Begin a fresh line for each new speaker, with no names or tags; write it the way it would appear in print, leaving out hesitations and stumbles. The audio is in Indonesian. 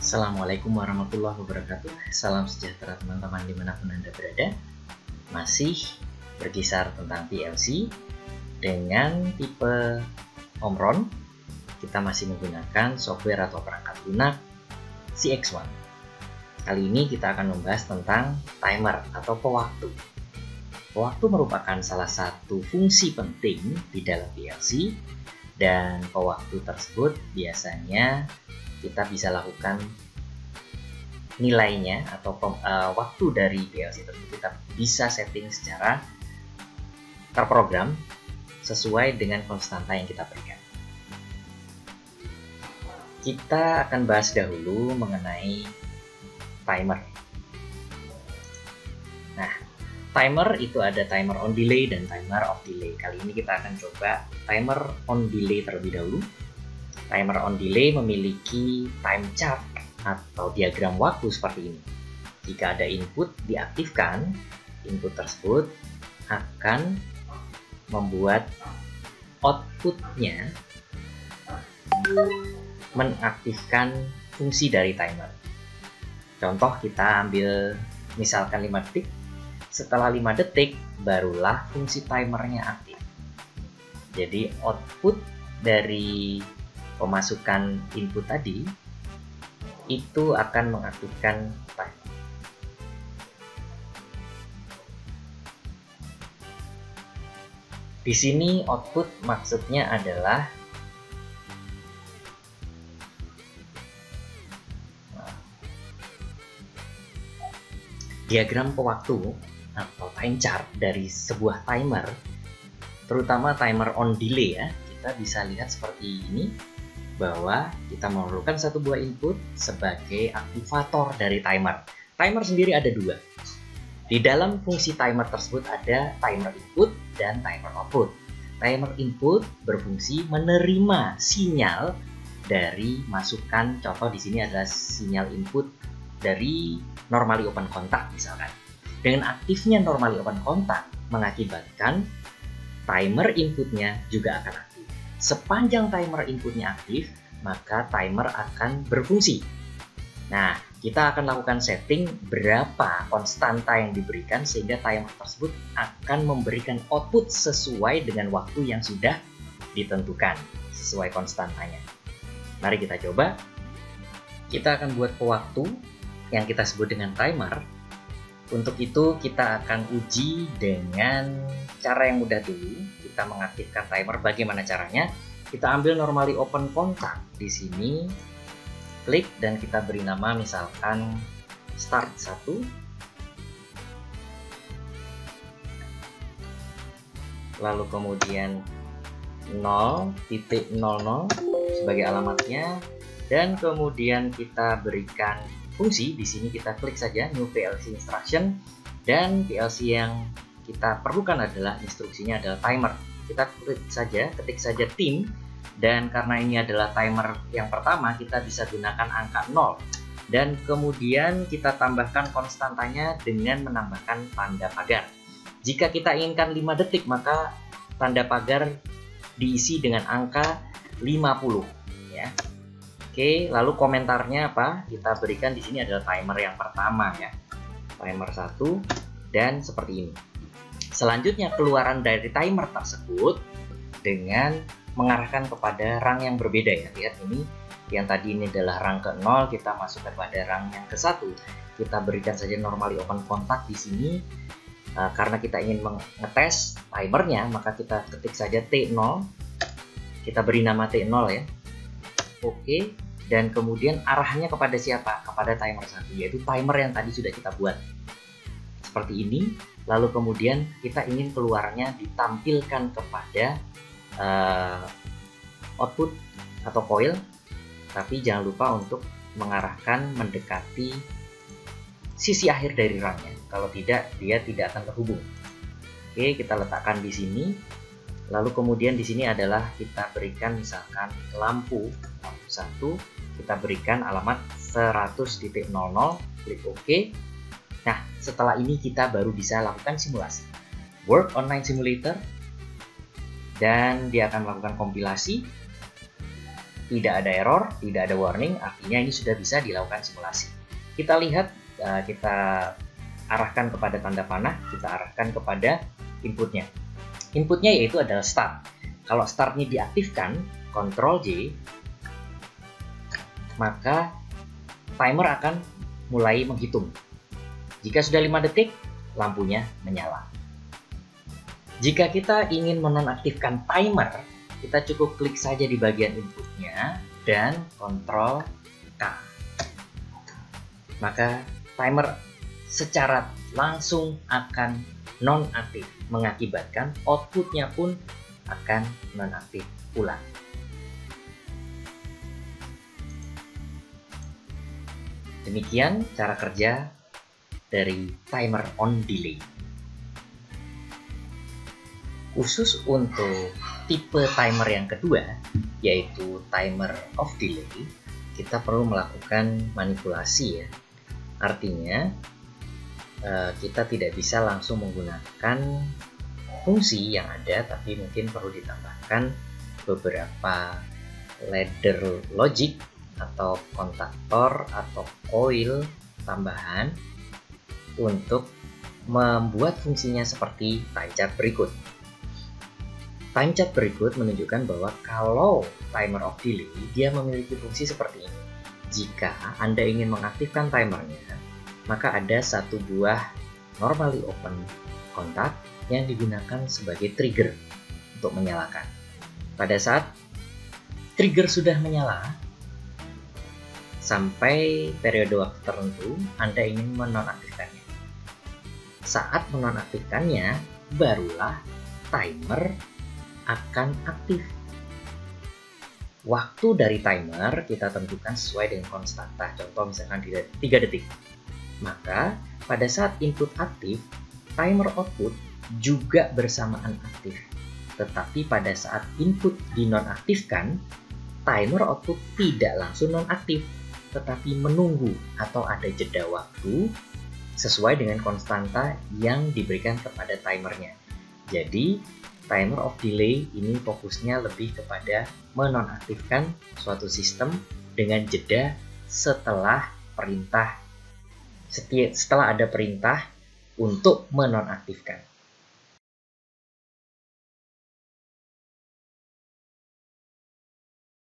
Assalamualaikum warahmatullahi wabarakatuh. Salam sejahtera teman-teman dimanapun Anda berada. Masih berkisar tentang PLC dengan tipe Omron. Kita masih menggunakan software atau perangkat lunak CX1. Kali ini kita akan membahas tentang timer atau pewaktu. Pewaktu merupakan salah satu fungsi penting di dalam PLC, dan pewaktu tersebut biasanya kita bisa lakukan nilainya atau waktu dari PLC tersebut kita bisa setting secara terprogram sesuai dengan konstanta yang kita berikan. Kita akan bahas dahulu mengenai timer. Nah, timer itu ada timer on delay dan timer off delay. Kali ini kita akan coba timer on delay terlebih dahulu. Timer on delay memiliki time chart atau diagram waktu seperti ini. Jika ada input diaktifkan, input tersebut akan membuat outputnya mengaktifkan fungsi dari timer. Contoh, kita ambil misalkan 5 detik. Setelah 5 detik, barulah fungsi timernya aktif. Jadi output dari pemasukan input tadi itu akan mengaktifkan timer. Di sini output maksudnya adalah diagram pewaktu atau time chart dari sebuah timer, terutama timer on delay ya. Kita bisa lihat seperti ini, bahwa kita memerlukan satu buah input sebagai aktivator dari timer. Timer sendiri ada dua. Di dalam fungsi timer tersebut ada timer input dan timer output. Timer input berfungsi menerima sinyal dari masukan, contoh di sini adalah sinyal input dari normally open contact misalkan. Dengan aktifnya normally open contact mengakibatkan timer inputnya juga akan aktif. Sepanjang timer inputnya aktif, maka timer akan berfungsi. Nah, kita akan lakukan setting berapa konstanta yang diberikan sehingga timer tersebut akan memberikan output sesuai dengan waktu yang sudah ditentukan, sesuai konstantanya. Mari kita coba. Kita akan buat pewaktu yang kita sebut dengan timer. Untuk itu kita akan uji dengan cara yang mudah dulu. Kita mengaktifkan timer. Bagaimana caranya? Kita ambil normally open contact di sini, klik dan kita beri nama misalkan start 1. Lalu kemudian 0.00 sebagai alamatnya, dan kemudian kita berikan fungsi. Di sini kita klik saja new PLC instruction, dan PLC yang kita perlukan adalah instruksinya adalah timer. Kita klik saja, ketik saja tim, dan karena ini adalah timer yang pertama, kita bisa gunakan angka 0, dan kemudian kita tambahkan konstantanya dengan menambahkan tanda pagar. Jika kita inginkan 5 detik, maka tanda pagar diisi dengan angka 50 ya. Oke, lalu komentarnya apa? Kita berikan di sini adalah timer yang pertama ya. Timer 1, dan seperti ini. Selanjutnya keluaran dari timer tersebut dengan mengarahkan kepada rang yang berbeda ya. Lihat ini, yang tadi ini adalah rang ke-0, kita masukkan pada rang yang ke-1. Kita berikan saja normally open contact di sini. Karena kita ingin mengetes timernya, maka kita ketik saja T0. Kita beri nama T0 ya. Oke, dan kemudian arahnya kepada siapa? Kepada timer 1, yaitu timer yang tadi sudah kita buat. Seperti ini. Lalu kemudian kita ingin keluarnya ditampilkan kepada output atau coil, tapi jangan lupa untuk mengarahkan mendekati sisi akhir dari rangnya. Kalau tidak, dia tidak akan terhubung. Oke, kita letakkan di sini. Lalu kemudian di sini adalah kita berikan misalkan lampu 1, kita berikan alamat 100.00, klik OK. Nah, setelah ini kita baru bisa lakukan simulasi. Work Online Simulator, dan dia akan melakukan kompilasi. tidak ada error, tidak ada warning, artinya ini sudah bisa dilakukan simulasi. Kita lihat, kita arahkan kepada tanda panah, kita arahkan kepada inputnya. Inputnya yaitu adalah start. Kalau startnya diaktifkan, Ctrl J, maka timer akan mulai menghitung. Jika sudah 5 detik, lampunya menyala. Jika kita ingin menonaktifkan timer, kita cukup klik saja di bagian inputnya dan Ctrl K. Maka timer secara langsung akan nonaktif, mengakibatkan outputnya pun akan nonaktif pula. Demikian cara kerja dari timer on delay. Khusus untuk tipe timer yang kedua, yaitu timer off delay, kita perlu melakukan manipulasi ya. Artinya, kita tidak bisa langsung menggunakan fungsi yang ada, tapi mungkin perlu ditambahkan beberapa ladder logic atau kontaktor atau coil tambahan untuk membuat fungsinya seperti time chart berikut. Time chart berikut menunjukkan bahwa kalau timer off delay, dia memiliki fungsi seperti ini. Jika Anda ingin mengaktifkan timernya, maka ada satu buah normally open kontak yang digunakan sebagai trigger untuk menyalakan. Pada saat trigger sudah menyala, sampai periode waktu tertentu, Anda ingin menonaktifkannya. Saat menonaktifkannya, barulah timer akan aktif. Waktu dari timer kita tentukan sesuai dengan konstanta, contoh misalkan 3 detik. Maka pada saat input aktif, timer output juga bersamaan aktif. Tetapi pada saat input dinonaktifkan, timer output tidak langsung nonaktif, tetapi menunggu atau ada jeda waktu sesuai dengan konstanta yang diberikan kepada timernya. Jadi, timer off delay ini fokusnya lebih kepada menonaktifkan suatu sistem dengan jeda setelah ada perintah untuk menonaktifkan.